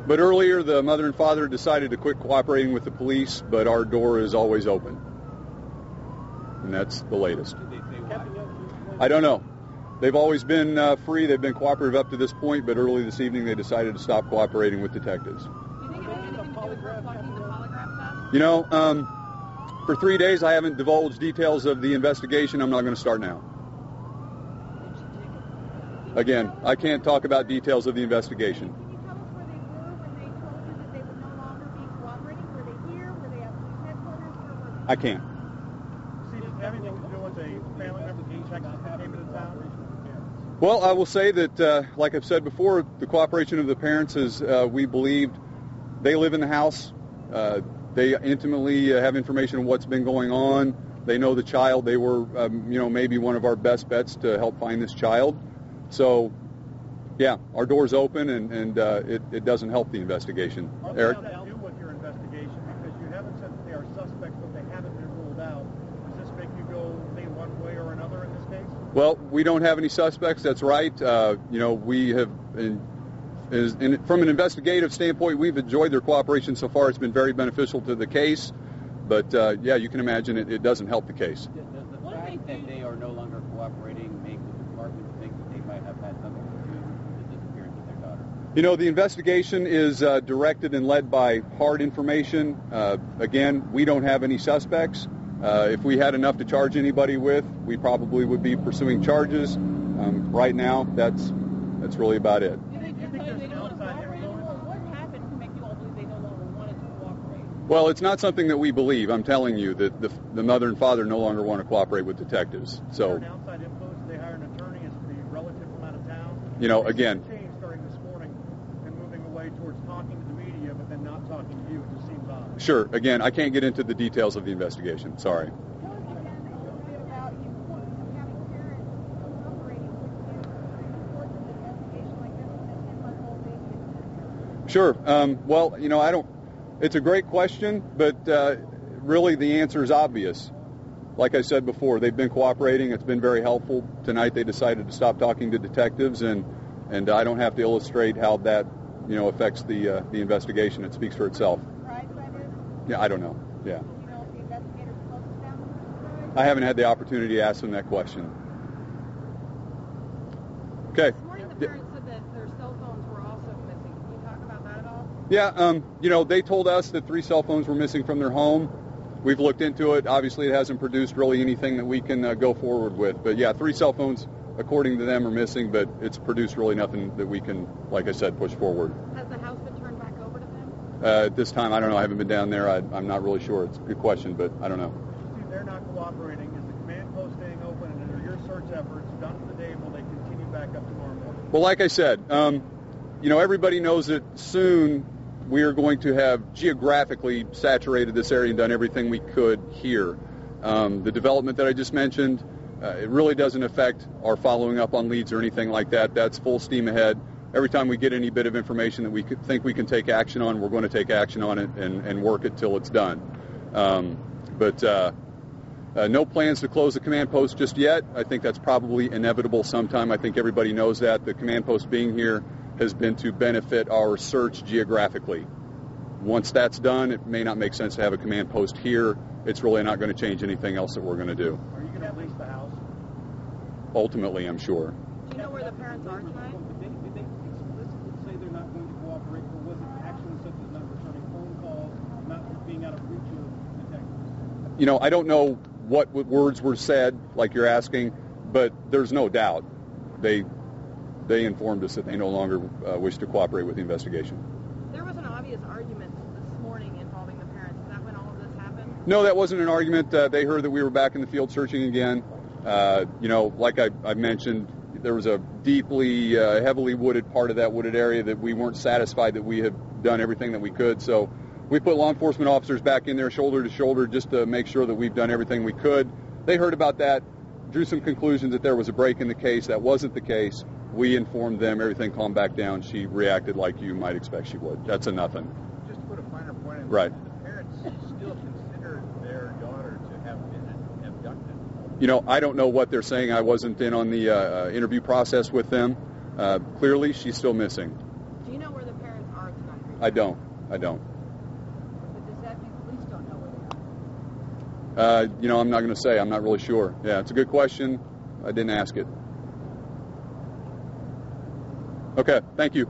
But earlier, the mother and father decided to quit cooperating with the police, but our door is always open. And that's the latest. Did they say why? I don't know. They've always been free. They've been cooperative up to this point, but early this evening they decided to stop cooperating with detectives. Do you think it has anything to do with her flunking the polygraph test? You know, for 3 days I haven't divulged details of the investigation. I'm not going to start now. Again, I can't talk about details of the investigation. Can you tell us where they were when they told you that they would no longer be cooperating? Were they here? Were they at police headquarters? Where were they? I can't. See, does it have anything to do with a family member in Texas that came into town? Well, I will say that, like I've said before, the cooperation of the parents is, we believed, they live in the house. They intimately have information on what's been going on. They know the child. They were, maybe one of our best bets to help find this child. So, yeah, our door's open, and it doesn't help the investigation. Eric? What does that do with your investigation? Because you haven't said that they are suspects, but they haven't been ruled out. Does this make you go one way or another in this case? Well, we don't have any suspects. That's right. We have, from an investigative standpoint, we've enjoyed their cooperation so far. It's been very beneficial to the case. But, you can imagine it doesn't help the case. Does the fact that they are no longer cooperating make the department think that they might have had something to do with the disappearance of their daughter? You know, the investigation is directed and led by hard information. Again, we don't have any suspects. If we had enough to charge anybody with, we probably would be pursuing charges. Right now, that's really about it. What happened to make you all believe they no longer wanted to cooperate? Well, it's not something that we believe. I'm telling you that the mother and father no longer want to cooperate with detectives. So, an outside influence, they hire an attorney as to the relative from out of town. You know, again, Change starting this morning and moving away towards talking to the media, but then not talking to you. It just seems odd. sure. Again, I can't get into the details of the investigation. Sorry. Tell us again a little bit about the importance of having parents cooperating with you in the course of an investigation like this when a 10-month-old baby is missing. Sure. Well, I don't. It's a great question, but really the answer is obvious. Like I said before, they've been cooperating. It's been very helpful. Tonight they decided to stop talking to detectives, and I don't have to illustrate how that affects the investigation. It speaks for itself. Surprised by this? Yeah, I don't know. Yeah, Do you know if the investigators close this down with this surprise? I haven't had the opportunity to ask them that question. Okay. This morning the parents said that their cell phones were also missing. Can you talk about that at all? Yeah, they told us that 3 cell phones were missing from their home. We've looked into it. Obviously, it hasn't produced really anything that we can go forward with. But, yeah, 3 cell phones, according to them, are missing, but it's produced really nothing that we can, like I said, push forward. Has the house been turned back over to them? At this time, I don't know. I haven't been down there. I'm not really sure. It's a good question, but I don't know. See, they're not cooperating. Is the command post staying open? And are your search efforts done for the day? Will they continue back up tomorrow morning? Well, like I said, everybody knows that soon we are going to have geographically saturated this area and done everything we could here. The development that I just mentioned, it really doesn't affect our following up on leads or anything like that. That's full steam ahead. Every time we get any bit of information that we think we can take action on, we're going to take action on it and work it till it's done. But no plans to close the command post just yet. I think that's probably inevitable sometime. I think everybody knows that. The command post being here has been to benefit our search geographically. Once that's done, it may not make sense to have a command post here. It's really not going to change anything else that we're going to do. Are you going to lease the house? Ultimately, I'm sure. Do you know where the parents are tonight? Did they explicitly say they're not going to cooperate, or was it actions such as not returning phone calls, not being out of reach of detectives? I don't know what words were said, like you're asking, but there's no doubt they informed us that they no longer wish to cooperate with the investigation. There was an obvious argument this morning involving the parents. Is that when all of this happened? No, that wasn't an argument. They heard that we were back in the field searching again. Like I mentioned, there was a deeply, heavily wooded part of that wooded area that we weren't satisfied that we had done everything that we could. So we put law enforcement officers back in there shoulder to shoulder just to make sure that we've done everything we could. They heard about that, drew some conclusions that there was a break in the case. That wasn't the case. We informed them. Everything calmed back down. She reacted like you might expect she would. That's a nothing. Just to put a finer point on Right. the parents still consider their daughter to have been abducted. I don't know what they're saying. I wasn't in on the interview process with them. Clearly, she's still missing. Do you know where the parents are tonight? I don't. But does that mean police don't know where they are? I'm not going to say. I'm not really sure. Yeah, it's a good question. I didn't ask it. Okay, thank you.